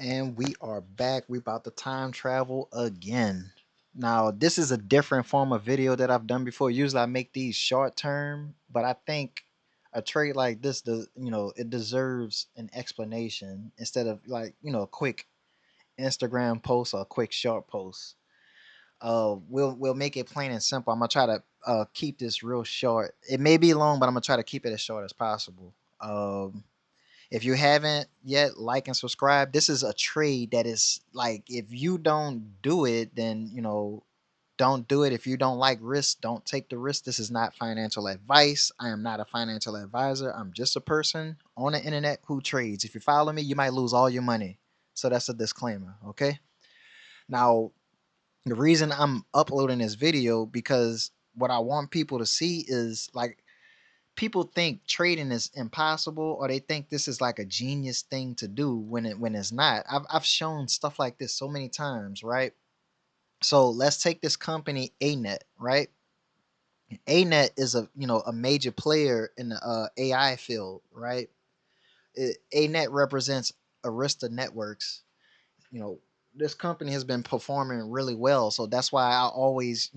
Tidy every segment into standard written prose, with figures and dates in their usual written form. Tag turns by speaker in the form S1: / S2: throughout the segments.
S1: And we are back. We about to time travel again. Now, this is a different form of video that I've done before. Usually I make these short term, but I think a trade like this does, it deserves an explanation instead of like, a quick Instagram post or a quick short post. We'll make it plain and simple. I'm gonna try to keep this real short. It may be long, but I'm gonna try to keep it as short as possible. If you haven't yet, like and subscribe. This is a trade that is like, if you don't do it, then don't do it. If you don't like risk, don't take the risk. This is not financial advice. I am not a financial advisor. I'm just a person on the internet who trades. If you follow me, you might lose all your money. So that's a disclaimer, okay? Now, the reason I'm uploading this video because what I want people to see is like, people think trading is impossible, or they think this is like a genius thing to do when it's not. I've shown stuff like this so many times, right? So let's take this company ANET, right? ANET is a major player in the AI field, right? ANET represents Arista Networks. You know, this company has been performing really well, so that's why I always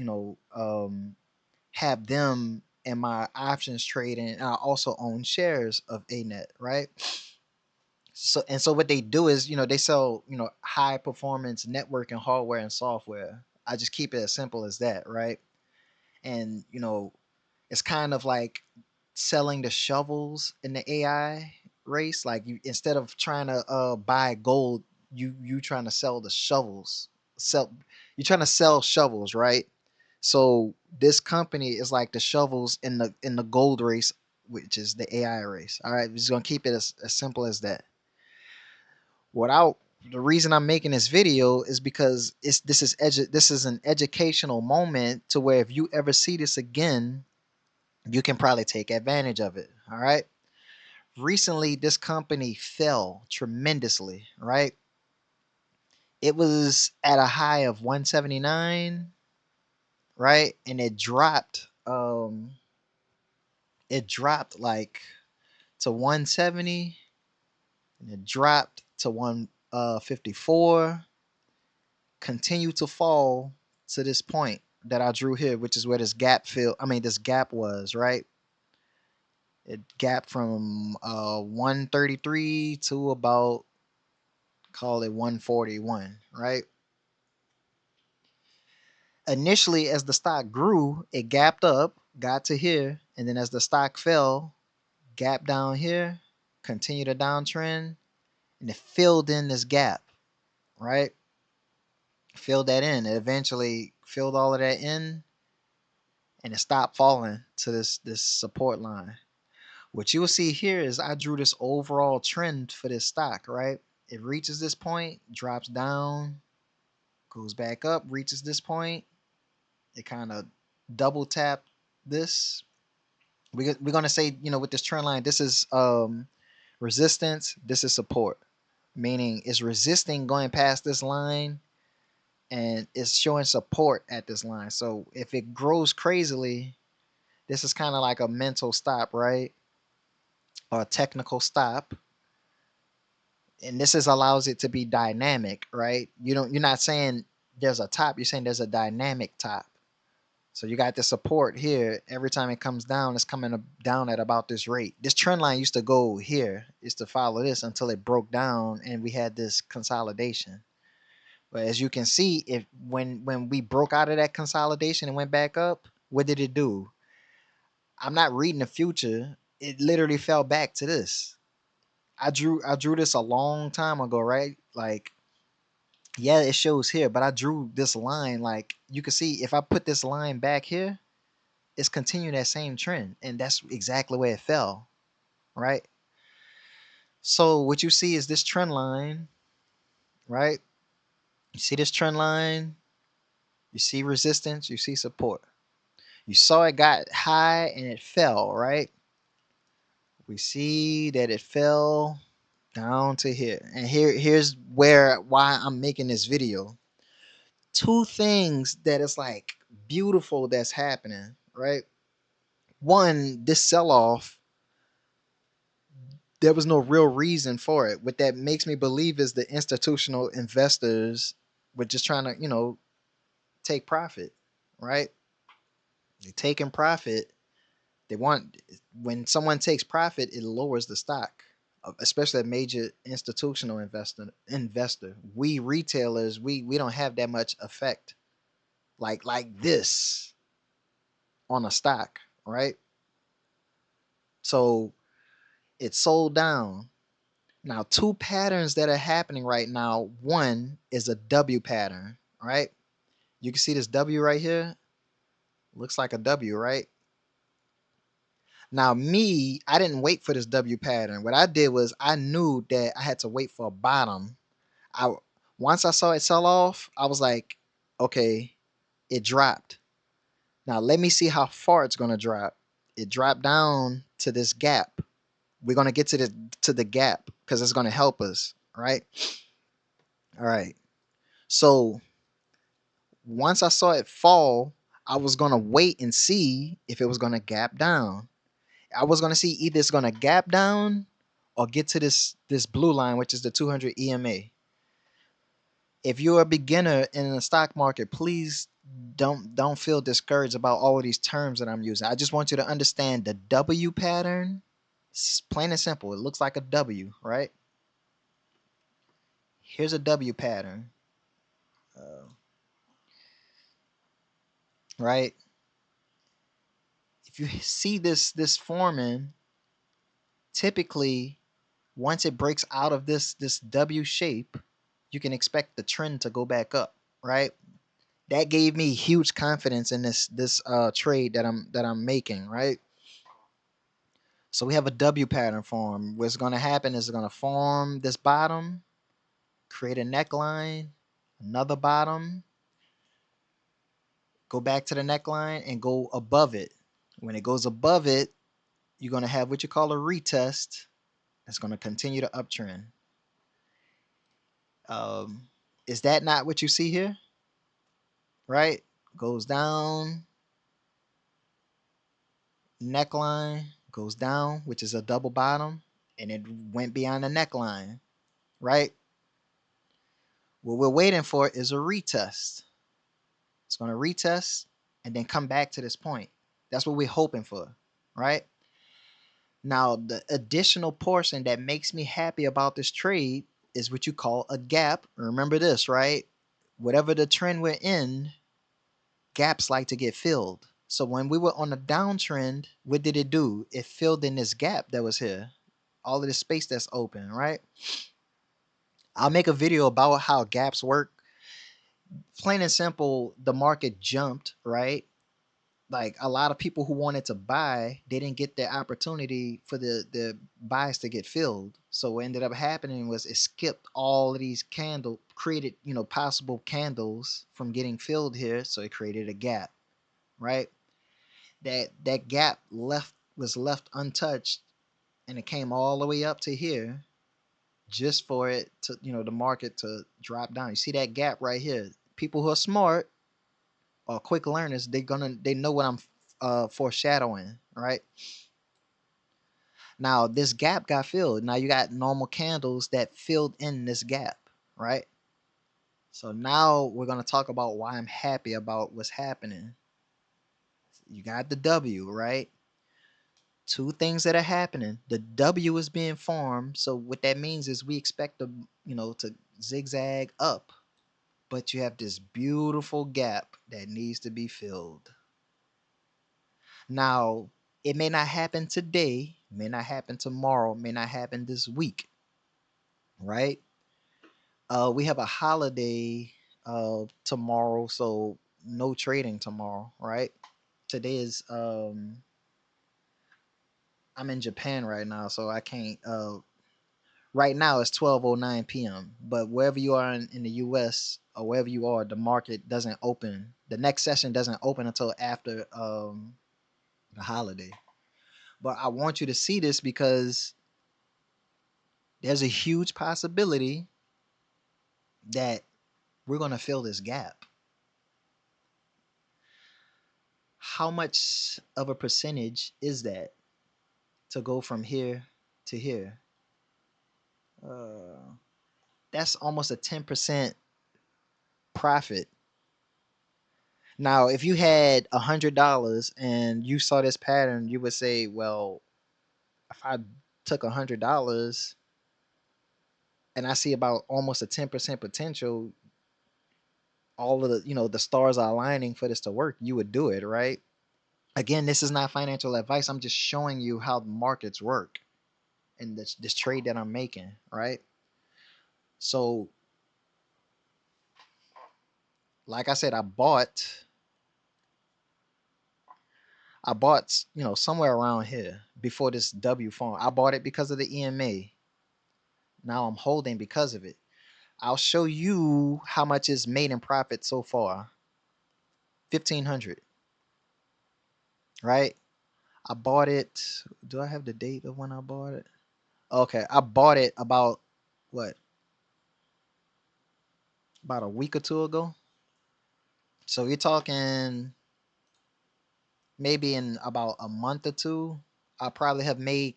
S1: have them in my options trading. And I also own shares of ANET, right? So what they do is, they sell, high performance networking hardware and software. I just keep it as simple as that, right? And it's kind of like selling the shovels in the AI race. Like, you, instead of trying to buy gold, you trying to sell the shovels. Sell You're trying to sell shovels, right? So this company is like the shovels in the gold race, which is the AI race. All right, we're just gonna keep it as simple as that. Without The reason I'm making this video is because this is an educational moment to where if you ever see this again, you can probably take advantage of it. All right. Recently, this company fell tremendously, right? It was at a high of 179, right? And it dropped like to 170, and it dropped to 154, continued to fall to this point that I drew here, which is where this gap was, right? It gapped from 133 to about, call it 141, right? Initially, as the stock grew, it gapped up, got to here, and then as the stock fell, gap down here, continued a downtrend, and it filled in this gap, right? Filled that in. It eventually filled all of that in, and it stopped falling to this support line. What you will see here is I drew this overall trend for this stock, right? It reaches this point, drops down, goes back up, reaches this point. It kind of double tap this. We're gonna say, with this trend line, this is resistance, this is support, meaning it's resisting going past this line, and it's showing support at this line. So if it grows crazily, this is kind of like a mental stop, right? Or a technical stop. And this is allows it to be dynamic, right? You're not saying there's a top, you're saying there's a dynamic top. So you got the support here. Every time it comes down, it's coming down at about this rate. This trend line used to go here, used to follow this until it broke down and we had this consolidation. But as you can see, if when we broke out of that consolidation and went back up, what did it do? I'm not reading the future. It literally fell back to this. I drew this a long time ago, right? Like, yeah, it shows here, but I drew this line. Like, you can see if I put this line back here, it's continuing that same trend, and that's exactly where it fell, right? So what you see is this trend line, right? You see this trend line, you see resistance, you see support. You saw it got high and it fell, right? We see that it fell down to here. And here's why I'm making this video. Two things that is like beautiful that's happening, right? One, this sell-off, there was no real reason for it. What that makes me believe is the institutional investors were just trying to, take profit, right? They taking profit. They want when someone takes profit, it lowers the stock, especially a major institutional investor. We retailers, we don't have that much effect like this on a stock, right? So it's sold down. Now, two patterns that are happening right now. One is a W pattern, right? You can see this W right here. Looks like a W, right? Now, me, I didn't wait for this W pattern. What I did was I knew that I had to wait for a bottom. I Once I saw it sell off, I was like, okay, it dropped. Now let me see how far it's gonna drop. It dropped down to this gap. We're gonna get to the gap because it's gonna help us, right? All right. So once I saw it fall, I was gonna wait and see if it was gonna gap down. I was gonna see either it's gonna gap down or get to this blue line, which is the 200 EMA. If you're a beginner in the stock market, please don't feel discouraged about all of these terms that I'm using. I just want you to understand the W pattern. It's plain and simple. It looks like a W, right? Here's a W pattern, uh, right? If you see this forming, typically once it breaks out of this W shape, you can expect the trend to go back up, right? That gave me huge confidence in this trade that I'm making, right? So we have a W pattern form. What's going to happen is it's going to form this bottom, create a neckline, another bottom, go back to the neckline and go above it. When it goes above it, you're going to have what you call a retest. It's going to continue to uptrend. Um, is that not what you see here? Right? Goes down, neckline, goes down, which is a double bottom, and it went beyond the neckline, right? What we're waiting for is a retest. It's going to retest and then come back to this point. That's what we're hoping for, right? Now, the additional portion that makes me happy about this trade is what you call a gap. Remember this, right? Whatever the trend we're in, gaps like to get filled. So when we were on a downtrend, what did it do? It filled in this gap that was here. All of this space that's open, right? I'll make a video about how gaps work. Plain and simple, the market jumped, right? Like a lot of people who wanted to buy, they didn't get the opportunity for the buys to get filled. So what ended up happening was it skipped all of these candle created, possible candles from getting filled here. So it created a gap, right? That gap was left untouched and it came all the way up to here just for it to, the market to drop down. You see that gap right here? People who are smart or quick learners, they know what I'm foreshadowing, right? Now this gap got filled. Now you got normal candles that filled in this gap, right? So now we're gonna talk about why I'm happy about what's happening. You got the W, right? Two things that are happening. The W is being formed. So what that means is we expect to zigzag up, but you have this beautiful gap that needs to be filled. Now, it may not happen today, may not happen tomorrow, may not happen this week, right? We have a holiday tomorrow, so no trading tomorrow, right? Today is I'm in Japan right now, so I can't right now it's 12:09 p.m. But wherever you are in the US or wherever you are, the market doesn't open. The next session doesn't open until after the holiday. But I want you to see this because there's a huge possibility that we're going to fill this gap. How much of a percentage is that to go from here to here? Uh, that's almost a 10% profit. Now, if you had $100 and you saw this pattern, you would say, well, if I took $100 and I see about almost a 10% potential, all of the, the stars are aligning for this to work, you would do it, right? Again, this is not financial advice. I'm just showing you how the markets work and this trade that I'm making, right? So, like I said, I bought, somewhere around here before this W form. I bought it because of the EMA. Now I'm holding because of it. I'll show you how much is made in profit so far. 1,500, right? I bought it. Do I have the date of when I bought it? Okay, I bought it about what? About a week or two ago. So you're talking maybe in about a month or two, I probably have made,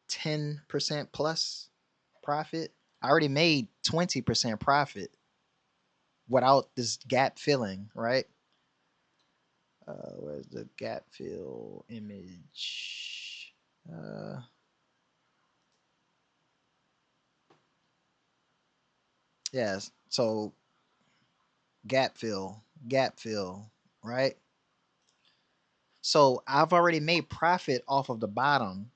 S1: 10% plus profit. I already made 20% profit without this gap filling, right? Where's the gap fill image? Yes. So gap fill, right? So I've already made profit off of the bottom.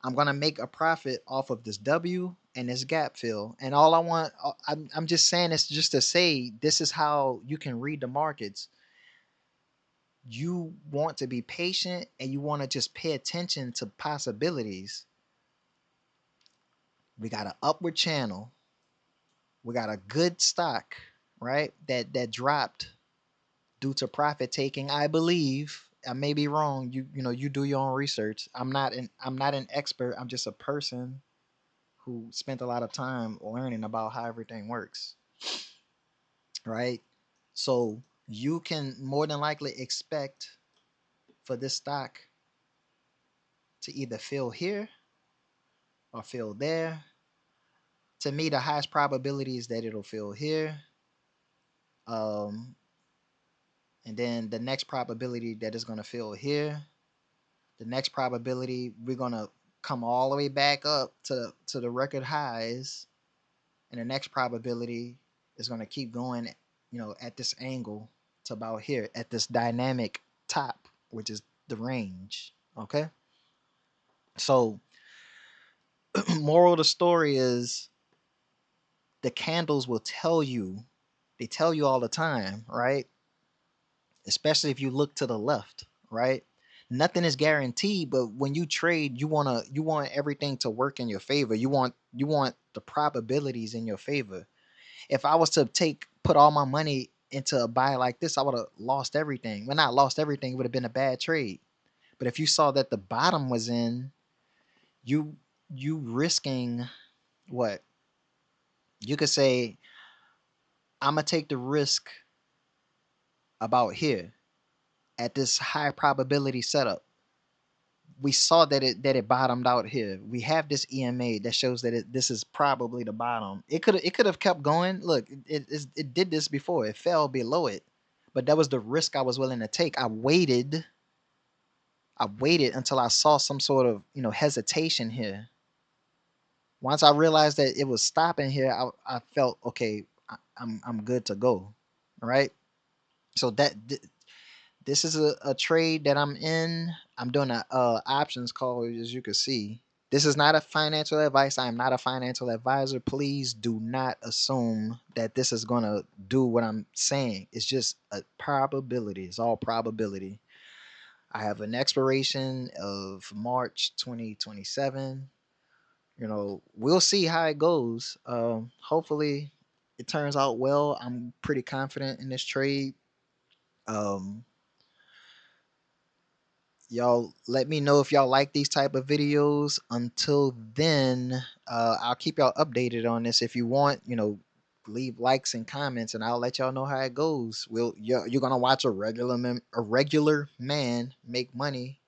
S1: I'm gonna make a profit off of this W and this gap fill. And all I want, I'm just saying this just to say this is how you can read the markets. You want to be patient and you want to just pay attention to possibilities. We got an upward channel. We got a good stock, right? That dropped due to profit taking. I believe. I may be wrong. You do your own research. I'm not an expert. I'm just a person who spent a lot of time learning about how everything works, right? So you can more than likely expect for this stock to either fill here or fill there. To me, the highest probability is that it'll fill here. Um, and then the next probability that it's going to fill here. The next probability we're going to come all the way back up to the record highs, and the next probability is going to keep going, at this angle to about here at this dynamic top, which is the range. Okay, so moral of the story is the candles will tell you. They tell you all the time, right? Especially if you look to the left, right? Nothing is guaranteed, but when you trade, you want everything to work in your favor. You want the probabilities in your favor. If I was to put all my money into a buy like this, I would have lost everything. Well, not lost everything, it would have been a bad trade. But if you saw that the bottom was in, you you risking what? You could say, I'm gonna take the risk about here at this high probability setup. We saw that it bottomed out here. We have this EMA that shows that this is probably the bottom. It could have kept going. Look, it did this before. It fell below it, but that was the risk I was willing to take. I waited until I saw some sort of hesitation here. Once I realized that it was stopping here, I felt okay. I'm good to go. All right. So this is a trade that I'm in. I'm doing a options call, as you can see. This is not a financial advice. I am not a financial advisor. Please do not assume that this is going to do what I'm saying. It's just a probability. It's all probability. I have an expiration of March 2027. We'll see how it goes. Hopefully, it turns out well. I'm pretty confident in this trade. Um, y'all let me know if y'all like these type of videos. Until then, I'll keep y'all updated on this. If you want, leave likes and comments, and I'll let y'all know how it goes. You're gonna watch a regular man make money,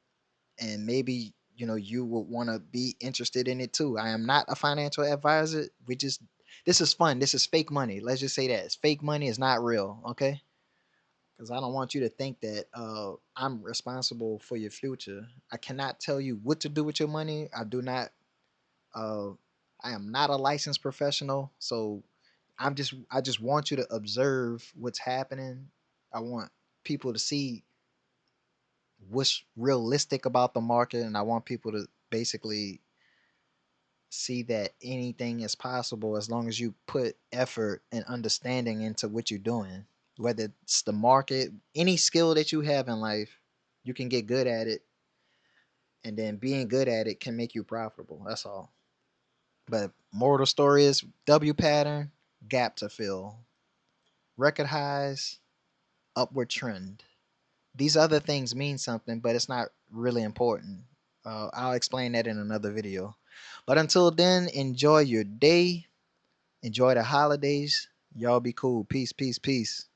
S1: and maybe you would want to be interested in it too. I am not a financial advisor. This is fun. This is fake money. Let's just say that it's fake money. Is not real. Okay. Because I don't want you to think that I'm responsible for your future. I cannot tell you what to do with your money. I do not. Uh, I am not a licensed professional, so I just want you to observe what's happening. I want people to see what's realistic about the market, and I want people to basically see that anything is possible as long as you put effort and understanding into what you're doing. Whether it's the market, any skill that you have in life, you can get good at it, and then being good at it can make you profitable. That's all. But moral of the story is W pattern, gap to fill, record highs, upward trend. These other things mean something, but it's not really important. I'll explain that in another video. But until then, enjoy your day. Enjoy the holidays. Y'all be cool. Peace, peace, peace.